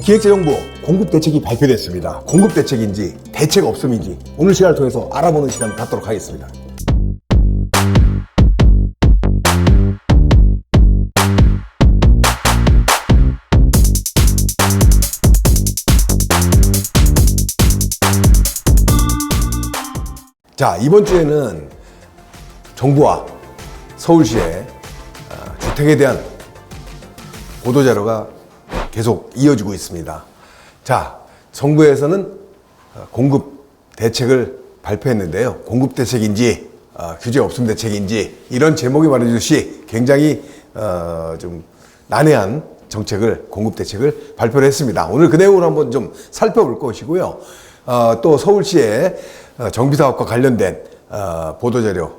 기획재정부 공급대책이 발표됐습니다. 공급대책인지 대책 없음인지 오늘 시간을 통해서 알아보는 시간 갖도록 하겠습니다. 자, 이번 주에는 정부와 서울시의 주택에 대한 보도자료가 계속 이어지고 있습니다. 자, 정부에서는 공급 대책을 발표했는데요. 공급 대책인지 규제 없음 대책인지 이런 제목이 말해주듯이 굉장히 좀 난해한 정책을, 공급 대책을 발표를 했습니다. 오늘 그 내용을 한번 좀 살펴볼 것이고요. 또 서울시의 정비사업과 관련된 보도자료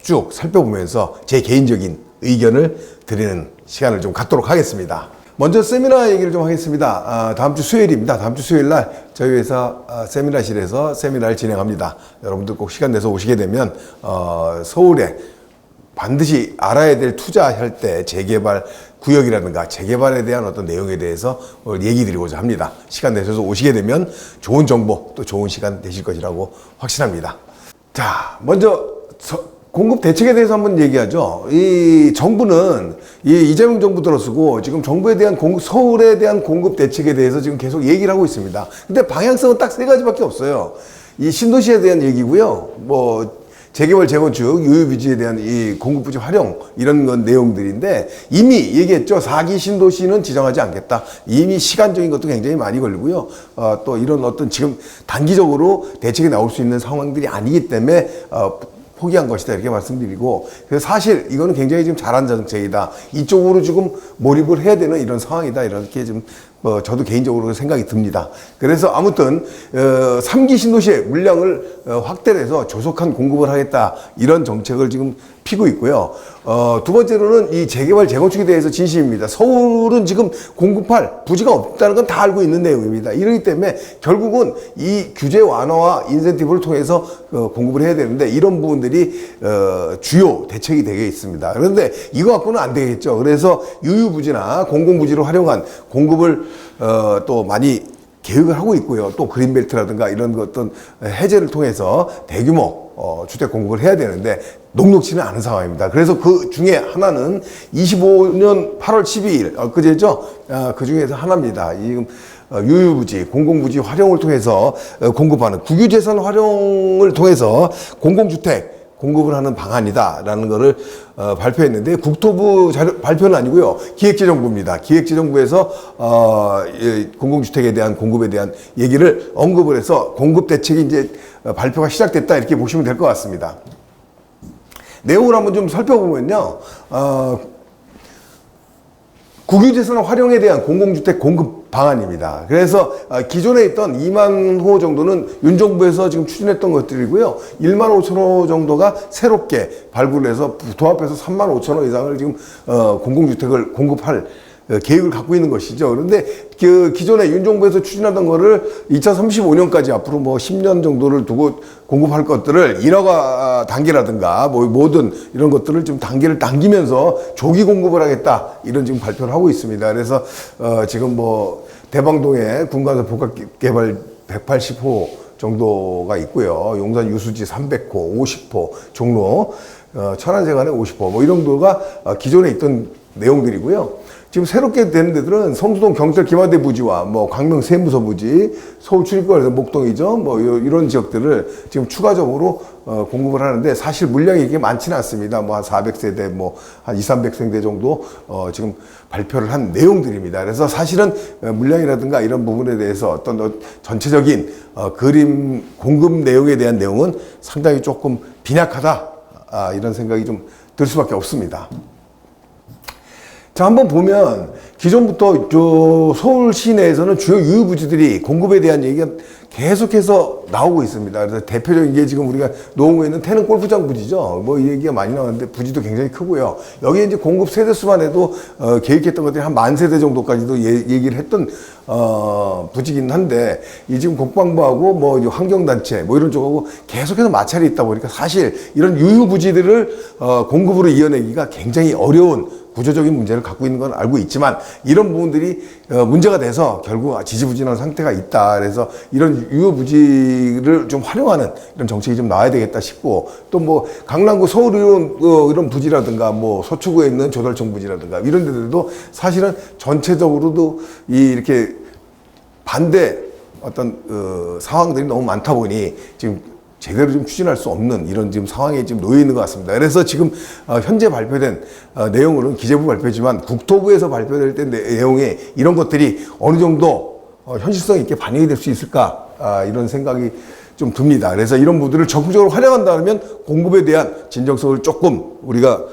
쭉 살펴보면서 제 개인적인 의견을 드리는 시간을 좀 갖도록 하겠습니다. 먼저 세미나 얘기를 좀 하겠습니다. 다음 주 수요일입니다. 다음 주 수요일 날 저희 회사 세미나실에서 세미나를 진행합니다. 여러분들 꼭 시간 내서 오시게 되면 서울에 반드시 알아야 될 투자할 때 재개발 구역이라든가 재개발에 대한 어떤 내용에 대해서 얘기 드리고자 합니다. 시간 내셔서 오시게 되면 좋은 정보 또 좋은 시간 되실 것이라고 확신합니다. 자, 먼저 공급 대책에 대해서 한번 얘기하죠. 이 정부는 이재명 정부 들어서고 지금 정부에 대한 서울에 대한 공급 대책에 대해서 지금 계속 얘기를 하고 있습니다. 근데 방향성은 딱 세 가지밖에 없어요. 이 신도시에 대한 얘기고요. 뭐 재개발, 재건축, 유휴부지에 대한 이 공급부지 활용 이런 건 내용들인데 이미 얘기했죠. 4기 신도시는 지정하지 않겠다. 이미 시간적인 것도 굉장히 많이 걸리고요. 또 이런 어떤 지금 단기적으로 대책이 나올 수 있는 상황들이 아니기 때문에 포기한 것이다 이렇게 말씀드리고, 그래서 사실 이거는 굉장히 지금 잘한 정책이다. 이쪽으로 지금 몰입을 해야 되는 이런 상황이다 이렇게 좀 저도 개인적으로 생각이 듭니다. 그래서 아무튼 3기 신도시의 물량을 확대를 해서 조속한 공급을 하겠다 이런 정책을 지금 피고 있고요. 두 번째로는 이 재개발 재건축에 대해서 진심입니다. 서울은 지금 공급할 부지가 없다는 건 다 알고 있는 내용입니다. 이러기 때문에 결국은 이 규제 완화와 인센티브를 통해서 공급을 해야 되는데 이런 부분들이 주요 대책이 되게 있습니다. 그런데 이거 갖고는 안 되겠죠. 그래서 유휴부지나 공공부지를 활용한 공급을 또 많이 계획을 하고 있고요. 또 그린벨트라든가 이런 어떤 해제를 통해서 대규모 주택 공급을 해야 되는데 녹록지는 않은 상황입니다. 그래서 그 중에 하나는 25년 8월 12일 그제죠? 그 중에서 하나입니다. 지금 유휴부지, 공공부지 활용을 통해서 공급하는 국유재산 활용을 통해서 공공주택 공급을 하는 방안이다라는 거를 발표했는데 국토부 발표는 아니고요. 기획재정부입니다. 기획재정부에서 공공주택에 대한 공급에 대한 얘기를 언급을 해서 공급 대책이 이제 발표가 시작됐다 이렇게 보시면 될 것 같습니다. 내용을 한번 좀 살펴보면요. 국유재산 활용에 대한 공공주택 공급 방안입니다. 그래서 기존에 있던 2만 호 정도는 윤 정부에서 지금 추진했던 것들이고요. 1만 5천 호 정도가 새롭게 발굴해서 도합해서 3만 5천 호 이상을 지금 공공주택을 공급할 계획을 갖고 있는 것이죠. 그런데 그 기존에 윤 정부에서 추진하던 거를 2035년까지 앞으로 뭐 10년 정도를 두고 공급할 것들을 인허가 단계라든가 뭐 모든 이런 것들을 좀 단계를 당기면서 조기 공급을 하겠다 이런 지금 발표를 하고 있습니다. 그래서 지금 뭐 대방동에 군간선 복합개발 180호 정도가 있고요. 용산 유수지 300호, 50호, 종로 천안세관에 50호 뭐 이런 정도가 기존에 있던 내용들이고요. 지금 새롭게 되는 데들은 성수동 경찰 기마대 부지와 뭐 광명 세무서 부지, 서울 출입구에서 목동이죠. 뭐 이런 지역들을 지금 추가적으로 공급을 하는데 사실 물량이 이렇게 많지는 않습니다. 뭐 한 400세대, 뭐 한 200~300세대 정도 지금 발표를 한 내용들입니다. 그래서 사실은 물량이라든가 이런 부분에 대해서 어떤 전체적인 그림 공급 내용에 대한 내용은 상당히 조금 빈약하다 이런 생각이 좀 들 수밖에 없습니다. 자, 한번 보면 기존부터 서울 시내에서는 주요 유휴부지들이 공급에 대한 얘기가 계속해서 나오고 있습니다. 그래서 대표적인 게 지금 우리가 노원구에 있는 태릉 골프장 부지죠. 뭐 이 얘기가 많이 나왔는데 부지도 굉장히 크고요. 여기에 이제 공급 세대수만 해도 계획했던 것들이 한 10,000세대 정도까지도 얘기를 했던 부지긴 한데 이 지금 국방부하고 뭐 환경단체 뭐 이런 쪽하고 계속해서 마찰이 있다 보니까 사실 이런 유휴 부지들을 공급으로 이어내기가 굉장히 어려운 구조적인 문제를 갖고 있는 건 알고 있지만 이런 부분들이 문제가 돼서 결국 지지부진한 상태가 있다. 그래서 이런 유효부지를 좀 활용하는 이런 정책이 좀 나와야 되겠다 싶고 또 뭐 강남구 서울 이런 부지라든가 뭐 서초구에 있는 조달청 부지라든가 이런 데들도 사실은 전체적으로도 이렇게 반대 어떤 상황들이 너무 많다 보니 지금 제대로 좀 추진할 수 없는 이런 지금 상황에 지금 놓여 있는 것 같습니다. 그래서 지금 현재 발표된 내용으로는 기재부 발표지만 국토부에서 발표될 때 내용에 이런 것들이 어느 정도 현실성 있게 반영이 될 수 있을까 이런 생각이 좀 듭니다. 그래서 이런 부분들을 적극적으로 활용한다면 공급에 대한 진정성을 조금 우리가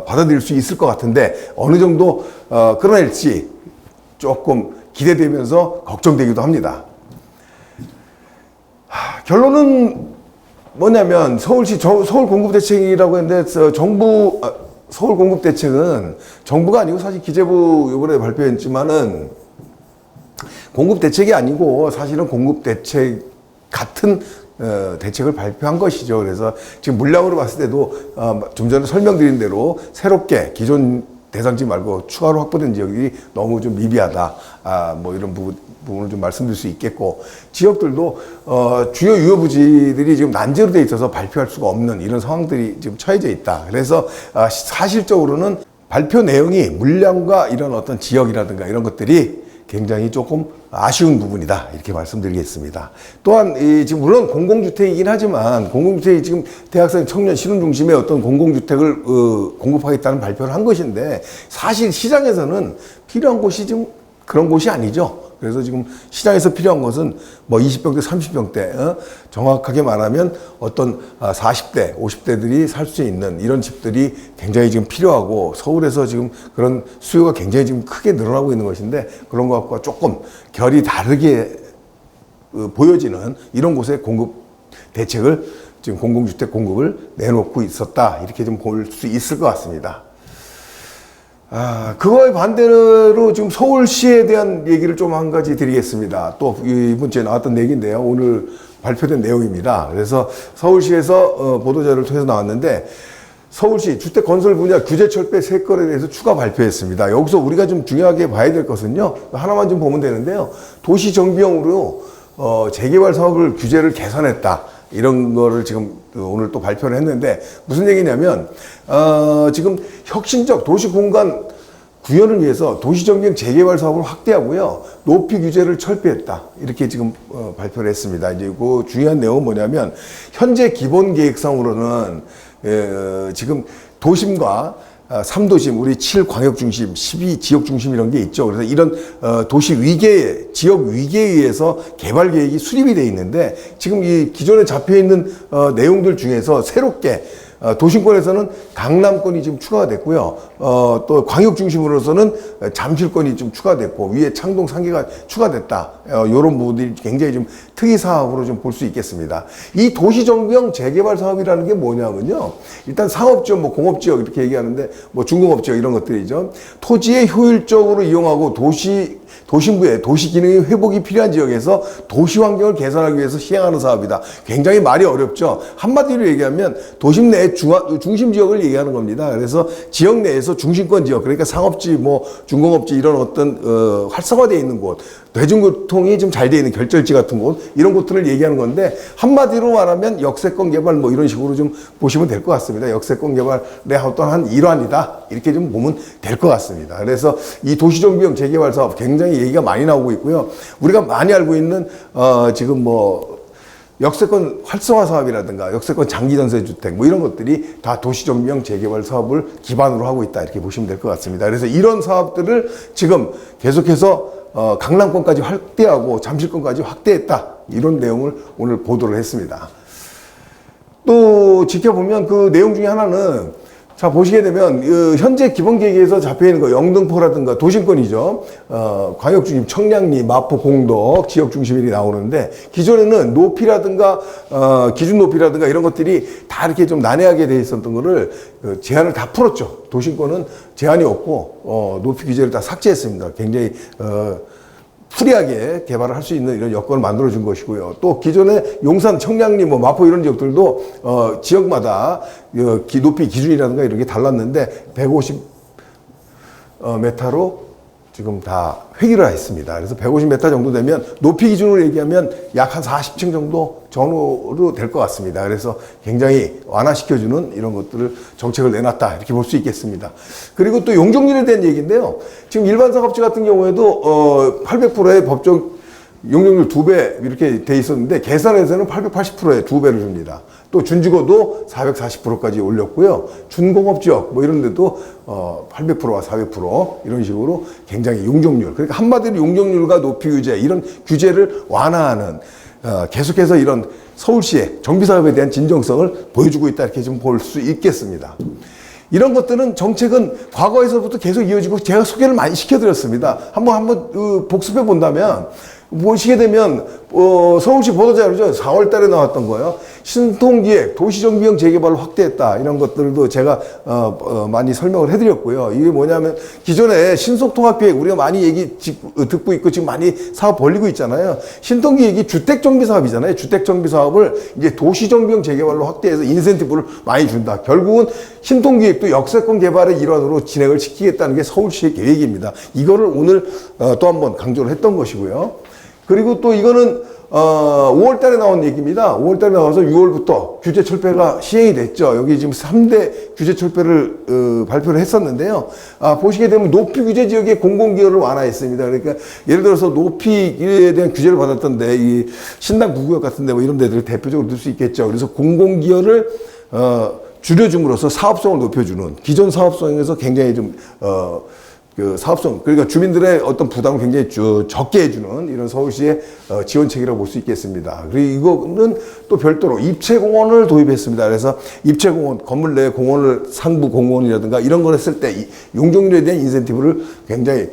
받아들일 수 있을 것 같은데 어느 정도 끌어낼지 조금 기대되면서 걱정되기도 합니다. 결론은 뭐냐면 서울시 서울 공급 대책이라고 했는데 서울 공급 대책은 정부가 아니고 사실 기재부 이번에 발표했지만은 공급 대책이 아니고 사실은 공급 대책 같은 대책을 발표한 것이죠. 그래서 지금 물량으로 봤을 때도 좀 전에 설명드린 대로 새롭게 기존 대상지 말고 추가로 확보된 지역이 너무 좀 미비하다. 뭐 이런 부분을 좀 말씀드릴 수 있겠고 지역들도 주요 유효부지들이 지금 난제로 돼 있어서 발표할 수가 없는 이런 상황들이 지금 처해져 있다. 그래서 사실적으로는 발표 내용이 물량과 이런 어떤 지역이라든가 이런 것들이 굉장히 조금 아쉬운 부분이다 이렇게 말씀드리겠습니다. 또한 지금 물론 공공주택이긴 하지만 공공주택이 지금 대학생 청년 신혼 중심의 어떤 공공주택을 공급하겠다는 발표를 한 것인데 사실 시장에서는 필요한 곳이 지금 그런 곳이 아니죠. 그래서 지금 시장에서 필요한 것은 뭐 20평대, 30평대, 정확하게 말하면 어떤 40대, 50대들이 살 수 있는 이런 집들이 굉장히 지금 필요하고 서울에서 지금 그런 수요가 굉장히 지금 크게 늘어나고 있는 것인데 그런 것과 조금 결이 다르게 보여지는 이런 곳에 공급 대책을 지금 공공주택 공급을 내놓고 있었다. 이렇게 좀 볼 수 있을 것 같습니다. 그거에 반대로 지금 서울시에 대한 얘기를 좀 한 가지 드리겠습니다. 또 이번 주에 나왔던 얘기인데요. 오늘 발표된 내용입니다. 그래서 서울시에서 보도자료를 통해서 나왔는데 서울시 주택 건설 분야 규제 철폐 3건에 대해서 추가 발표했습니다. 여기서 우리가 좀 중요하게 봐야 될 것은요. 하나만 좀 보면 되는데요. 도시정비용으로 재개발 사업을 규제를 개선했다. 이런 거를 지금 오늘 또 발표를 했는데 무슨 얘기냐면 지금 혁신적 도시공간 구현을 위해서 도시정비용 재개발 사업을 확대하고요. 높이 규제를 철폐했다. 이렇게 지금 발표를 했습니다. 이제 그 중요한 내용은 뭐냐면 현재 기본 계획상으로는 지금 도심과 3도심, 우리 7광역중심, 12지역중심 이런 게 있죠. 그래서 이런 도시 위계, 지역 위계에 의해서 개발 계획이 수립이 돼 있는데 지금 이 기존에 잡혀 있는 내용들 중에서 새롭게 도심권에서는 강남권이 지금 추가가 됐고요. 또 광역 중심으로서는 잠실권이 좀 추가됐고 위에 창동 상계가 추가됐다. 이런 부분들이 굉장히 좀 특이 사업으로 좀 볼 수 있겠습니다. 이 도시정비용 재개발 사업이라는 게 뭐냐면요. 일단 상업지역, 뭐 공업지역 이렇게 얘기하는데 뭐 중공업지역 이런 것들이죠. 토지에 효율적으로 이용하고 도심부의 도시 기능의 회복이 필요한 지역에서 도시 환경을 개선하기 위해서 시행하는 사업이다. 굉장히 말이 어렵죠. 한마디로 얘기하면 도심 내 중심 지역을 얘기하는 겁니다. 그래서 지역 내에서 중심권 지역, 그러니까 상업지, 뭐 중공업지 이런 어떤 활성화되어 있는 곳, 대중교통이 좀 잘 되어 있는 결절지 같은 곳 이런 곳들을 얘기하는 건데 한마디로 말하면 역세권 개발 뭐 이런 식으로 좀 보시면 될 것 같습니다. 역세권 개발의 어떤 한 일환이다 이렇게 좀 보면 될 것 같습니다. 그래서 이 도시정비용 재개발 사업 굉장히 얘기가 많이 나오고 있고요. 우리가 많이 알고 있는 지금 뭐 역세권 활성화 사업이라든가 역세권 장기전세 주택 뭐 이런 것들이 다 도시정비용 재개발 사업을 기반으로 하고 있다 이렇게 보시면 될 것 같습니다. 그래서 이런 사업들을 지금 계속해서 강남권까지 확대하고 잠실권까지 확대했다 이런 내용을 오늘 보도를 했습니다. 또 지켜보면 그 내용 중에 하나는 자, 보시게 되면 현재 기본계획에서 잡혀있는 거 영등포라든가 도심권이죠. 광역중심, 청량리, 마포, 공덕, 지역중심이 나오는데 기존에는 높이라든가 기준 높이라든가 이런 것들이 다 이렇게 좀 난해하게 돼 있었던 거를 제한을 다 풀었죠. 도심권은 제한이 없고 높이 규제를 다 삭제했습니다. 굉장히 프리하게 개발을 할 수 있는 이런 여건을 만들어준 것이고요. 또 기존에 용산, 청량리, 뭐 마포 이런 지역들도 지역마다 높이 기준이라든가 이런 게 달랐는데 150m로 지금 다 획일화 했습니다. 그래서 150m 정도 되면 높이 기준으로 얘기하면 약 한 40층 정도 전후로 될 것 같습니다. 그래서 굉장히 완화시켜주는 이런 것들을 정책을 내놨다 이렇게 볼 수 있겠습니다. 그리고 또 용적률에 대한 얘기인데요. 지금 일반 사업지 같은 경우에도 800%의 법적 용적률 2배 이렇게 돼 있었는데 계산에서는 880%의 2배를 줍니다. 또 준주거도 440%까지 올렸고요. 준공업지역 뭐 이런 데도 800%와 400% 이런 식으로 굉장히 용적률, 그러니까 한마디로 용적률과 높이 규제 이런 규제를 완화하는 계속해서 이런 서울시의 정비사업에 대한 진정성을 보여주고 있다 이렇게 좀 볼 수 있겠습니다. 이런 것들은 정책은 과거에서부터 계속 이어지고 제가 소개를 많이 시켜드렸습니다. 한번 복습해 본다면 보시게 되면 서울시 보도자료죠. 4월 달에 나왔던 거예요. 신통기획, 도시정비형 재개발을 확대했다. 이런 것들도 제가 많이 설명을 해드렸고요. 이게 뭐냐면 기존에 신속통합기획 우리가 많이 얘기 듣고 있고 지금 많이 사업 벌리고 있잖아요. 신통기획이 주택정비사업이잖아요. 주택정비사업을 이제 도시정비형 재개발로 확대해서 인센티브를 많이 준다. 결국은 신통기획도 역세권 개발의 일환으로 진행을 시키겠다는 게 서울시의 계획입니다. 이거를 오늘 또 한 번 강조를 했던 것이고요. 그리고 또 이거는 5월 달에 나온 얘기입니다. 5월 달에 나와서 6월부터 규제 철폐가 시행이 됐죠. 여기 지금 3대 규제 철폐를 발표를 했었는데요. 보시게 되면 높이 규제 지역의 공공기여를 완화했습니다. 그러니까 예를 들어서 높이에 대한 규제를 받았던데 이 신당 구구역 같은데 뭐 이런 데들 대표적으로 들 수 있겠죠. 그래서 공공기여를 줄여줌으로써 사업성을 높여주는, 기존 사업성에서 굉장히 좀 그 사업성, 그러니까 주민들의 어떤 부담을 굉장히 적게 해주는 이런 서울시의 지원책이라고 볼 수 있겠습니다. 그리고 이거는 또 별도로 입체공원을 도입했습니다. 그래서 입체공원, 건물 내 공원을 상부 공원이라든가 이런 걸 했을 때 용적률에 대한 인센티브를 굉장히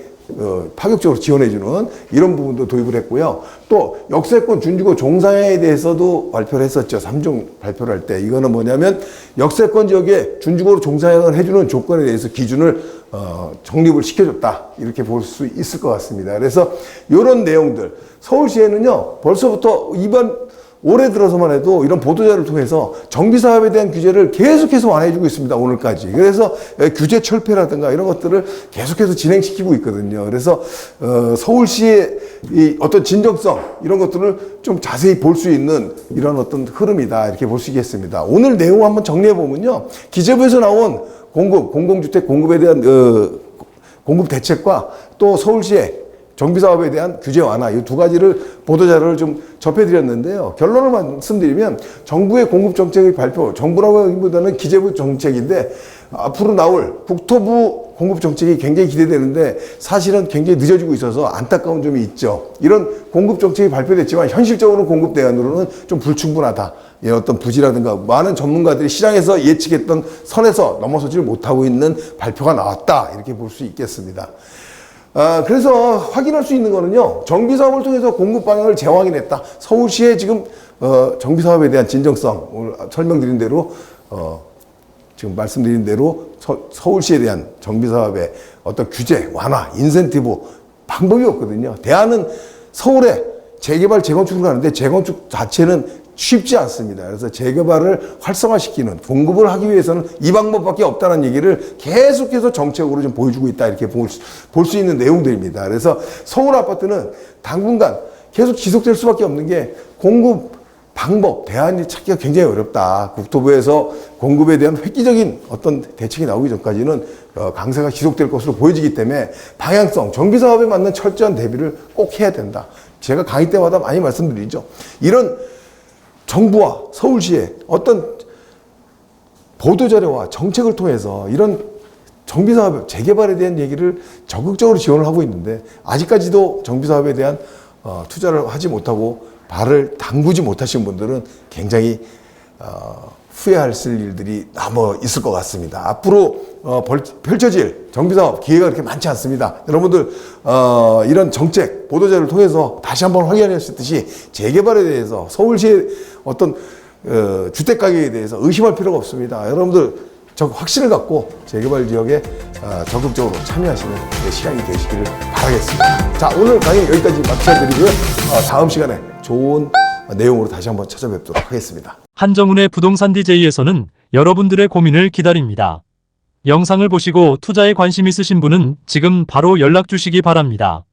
파격적으로 지원해주는 이런 부분도 도입을 했고요. 또 역세권 준주거 종사에 대해서도 발표를 했었죠. 3종 발표를 할 때. 이거는 뭐냐면 역세권 지역에 준주거로 종사를 해주는 조건에 대해서 기준을 정립을 시켜줬다. 이렇게 볼 수 있을 것 같습니다. 그래서 이런 내용들 서울시에는요 벌써부터 올해 들어서만 해도 이런 보도자료를 통해서 정비사업에 대한 규제를 계속해서 완화해주고 있습니다. 오늘까지. 그래서 규제 철폐라든가 이런 것들을 계속해서 진행시키고 있거든요. 그래서 서울시의 이 어떤 진정성 이런 것들을 좀 자세히 볼 수 있는 이런 어떤 흐름이다 이렇게 볼 수 있겠습니다. 오늘 내용 한번 정리해 보면요. 기재부에서 나온 공공주택 공급에 대한 공급 대책과 또 서울시의 정비사업에 대한 규제 완화 이 두 가지를 보도자료를 좀 접해드렸는데요. 결론을 말씀드리면 정부의 공급정책의 발표, 정부라고 하기보다는 기재부 정책인데 앞으로 나올 국토부 공급정책이 굉장히 기대되는데 사실은 굉장히 늦어지고 있어서 안타까운 점이 있죠. 이런 공급정책이 발표됐지만 현실적으로 공급 대안으로는 좀 불충분하다. 예, 어떤 부지라든가 많은 전문가들이 시장에서 예측했던 선에서 넘어서지를 못하고 있는 발표가 나왔다. 이렇게 볼 수 있겠습니다. 그래서 확인할 수 있는 거는요, 정비사업을 통해서 공급 방향을 재확인했다. 서울시의 지금, 정비사업에 대한 진정성, 오늘 설명드린 대로, 지금 말씀드린 대로 서울시에 대한 정비사업의 어떤 규제, 완화, 인센티브 방법이 없거든요. 대안은 서울에 재개발, 재건축을 하는데 재건축 자체는 쉽지 않습니다. 그래서 재개발을 활성화시키는 공급을 하기 위해서는 이 방법밖에 없다는 얘기를 계속해서 정책으로 좀 보여주고 있다 이렇게 볼 수 있는 내용들입니다. 그래서 서울 아파트는 당분간 계속 지속될 수밖에 없는 게 공급 방법, 대안이 찾기가 굉장히 어렵다. 국토부에서 공급에 대한 획기적인 어떤 대책이 나오기 전까지는 강세가 지속될 것으로 보여지기 때문에 방향성, 정비사업에 맞는 철저한 대비를 꼭 해야 된다. 제가 강의 때마다 많이 말씀드리죠. 이런 정부와 서울시의 어떤 보도자료와 정책을 통해서 이런 정비사업 재개발에 대한 얘기를 적극적으로 지원을 하고 있는데 아직까지도 정비사업에 대한 투자를 하지 못하고 발을 담그지 못하신 분들은 굉장히 후회하실 일들이 너무 있을 것 같습니다. 앞으로 펼쳐질 정비사업 기회가 그렇게 많지 않습니다. 여러분들 이런 정책 보도자를 통해서 다시 한번 확인하셨듯이 재개발에 대해서 서울시의 어떤 주택 가격에 대해서 의심할 필요가 없습니다. 여러분들 확신을 갖고 재개발 지역에 적극적으로 참여하시는 시간이 되시기를 바라겠습니다. 자, 오늘 강의 여기까지 마쳐드리고요. 다음 시간에 좋은 내용으로 다시 한번 찾아뵙도록 하겠습니다. 한정훈의 부동산 DJ에서는 여러분들의 고민을 기다립니다. 영상을 보시고 투자에 관심 있으신 분은 지금 바로 연락 주시기 바랍니다.